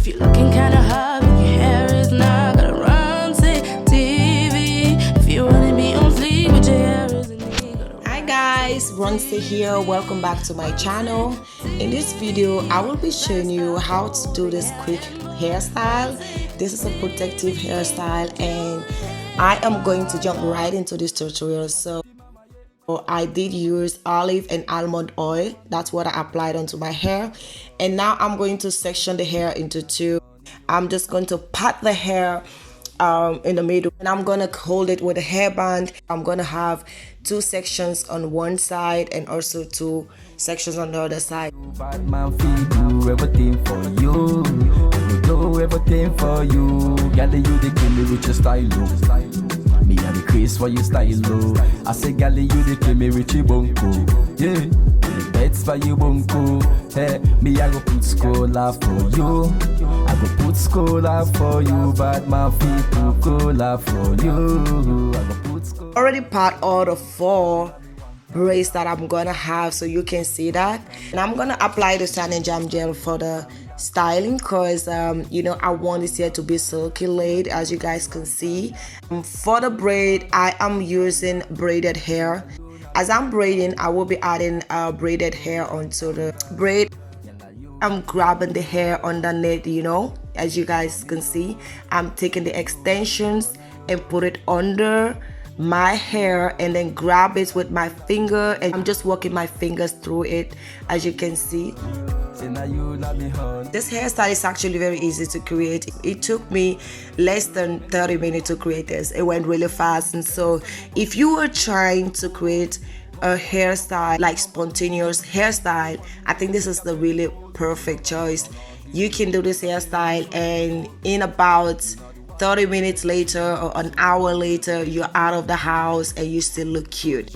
If you're looking kinda hot and your hair is not, gotta Ronsay TV. If you wanna be on fleek with your hair is Hi guys, Ronsay here. Welcome back to my channel. In this video, I will be showing you how to do this quick hairstyle. This is a protective hairstyle and I am going to jump right into this tutorial. So I did use olive and almond oil. That's what I applied onto my hair. And now I'm going to section the hair into two. I'm just going to pat the hair in the middle, and I'm gonna hold it with a hairband. I'm gonna have two sections on one side and also two sections on the other side. Bad man feel do everything for you. We do everything for you. Girl, you the kill me with your style, me and the craze for your style, I say, girl, you the kill me with your bunko. Yeah, the bets for you bunko. Hey, me I go put scholar for you. I go put scholar for you. Bad man feel put cola for you. I go put scholar. Already part all the four braids that I'm gonna have, so you can see that. And I'm gonna apply the sand and jam gel for the styling because you know, I want this hair to be silky laid, as you guys can see. For the braid, I am using braided hair. As I'm braiding, I will be adding braided hair onto the braid. I'm grabbing the hair underneath, you know, as you guys can see. I'm taking the extensions and put it under my hair and then grab it with my finger, and I'm just walking my fingers through it, as you can see. This hairstyle is actually very easy to create. It took me less than 30 minutes to create this. It went really fast. And so if you are trying to create a hairstyle, like spontaneous hairstyle, I think this is the really perfect choice. You can do this hairstyle and in about 30 minutes later or an hour later, you're out of the house and you still look cute.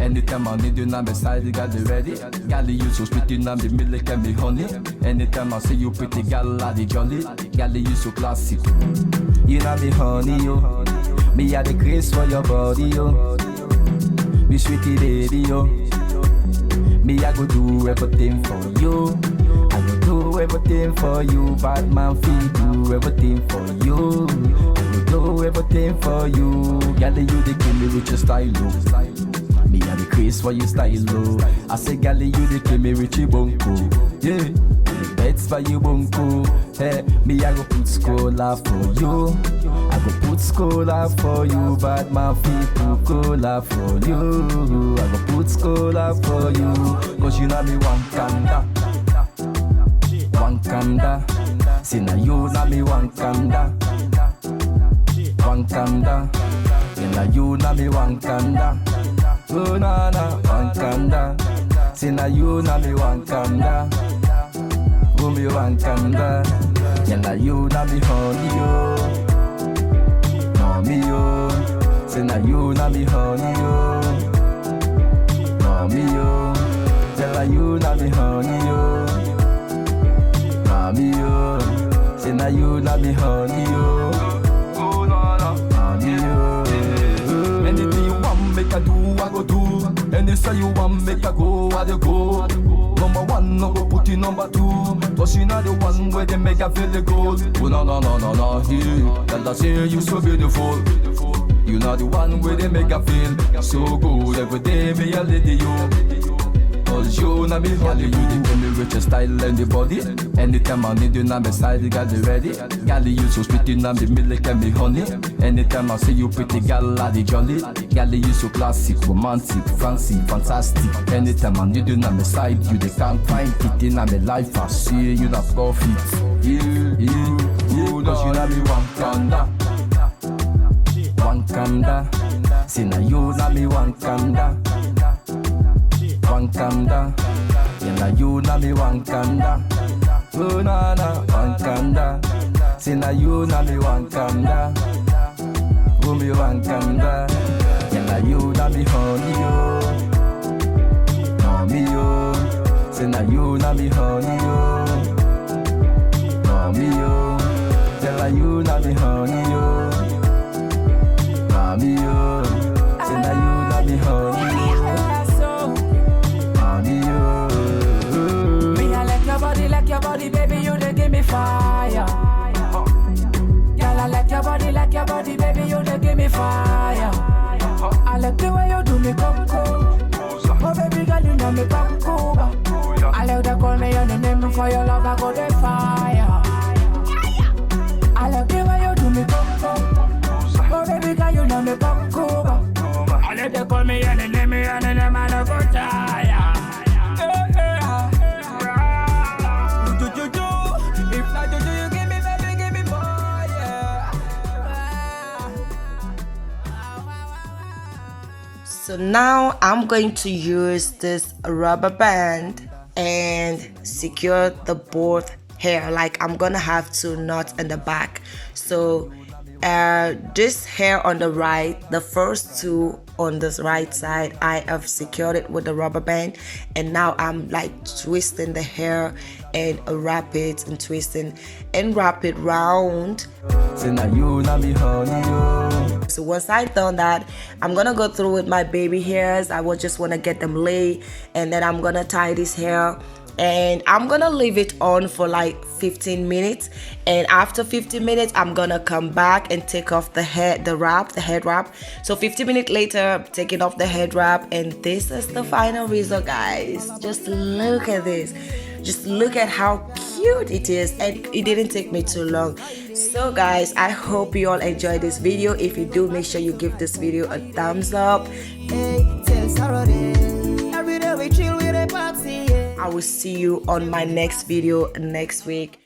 Anytime I need you, now beside you, got it ready. Gally, you so sweet, you know me milk and me honey. Anytime I see you pretty, gal, the jolly. Gally, you so classic. You know me honey, yo. Me had the grace for your body, yo. Me sweetie lady, yo. Me I go do everything for you. I go do everything for you. Bad man feel do everything for you. I go do everything for you. Gally, you the kill me with your style, me and the craze for your style, I say, gally, you the kill me with your bunko. Yeah, the bets for you bunko. Hey, me I go put scholar for you. I go put scholar for you. Bad man feel put cola for you. I go put scholar for you. Cause you know me one kanda. One kanda. See now you know me one kanda. One kanda. See now you know me one kanda. Oh na na, one kanda. See now you know me one kanda. Oh me one kanda. Yeah now you know me honey yo. Mommy yo. See now you know me honey yo. Mommy yo. Yeah now you know me honey yo. Mommy yo. See now you know me honey yo. Oh na na, mommy yo. Anything you want make I do, I go do. And you say you want make I go, I do go. Number one, no go put in number two. Cause you know the one where they make I feel the gold. Oh no no no no no, yeah. Tell us say you so beautiful. You know the one where they make I feel so good. Every day me a lady you. Cause you know me honey, you the kill me with your style and the body. Anytime I need you, now beside you, got it ready. Gally, you so sweet, you know me milk and me honey. Anytime I see you pretty, gal, the jolly. Gally, you so classic, romantic, fancy, fantastic. Anytime I need you, now beside you, they can't find it in my life. I see you not profit. Yeah, yeah, yeah. Cause you know me one kanda. One kanda. See now you know me one kanda. One kanda, yeah now you know me one kanda. Oh na na, one kanda. See now you know me one kanda. Oh me one kanda. Yeah now you know me honey yo. Mommy yo. See now you know me honey yo. Mommy yo. Yeah now you know me honey yo. Mommy yo. See now you know me honey yo. know me come Cuba. I love to call me on the name for your love, I go the fire. I love the way you do me come. Oh baby girl, you know me come Cuba. I love to call me on the name I no go tire. If not you give me baby, give me more, yeah. So now I'm going to use this rubber band and secure the both hair. Like I'm gonna have 2 knots in the back. So this hair on the right, the first 2 on this right side, I have secured it with the rubber band, and now I'm like twisting the hair and wrap it and twisting and wrap it round. So once I've done that, I'm gonna go through with my baby hairs. I will just want to get them laid, and then I'm gonna tie this hair, and I'm gonna leave it on for like 15 minutes, and after 15 minutes I'm gonna come back and take off the head wrap. So 15 minutes later, taking off the head wrap, and this is the final result, guys. Just look at this. Just look at how cute it is, and it didn't take me too long. So guys, I hope you all enjoyed this video. If you do, make sure you give this video a thumbs up. I will see you on my next video next week.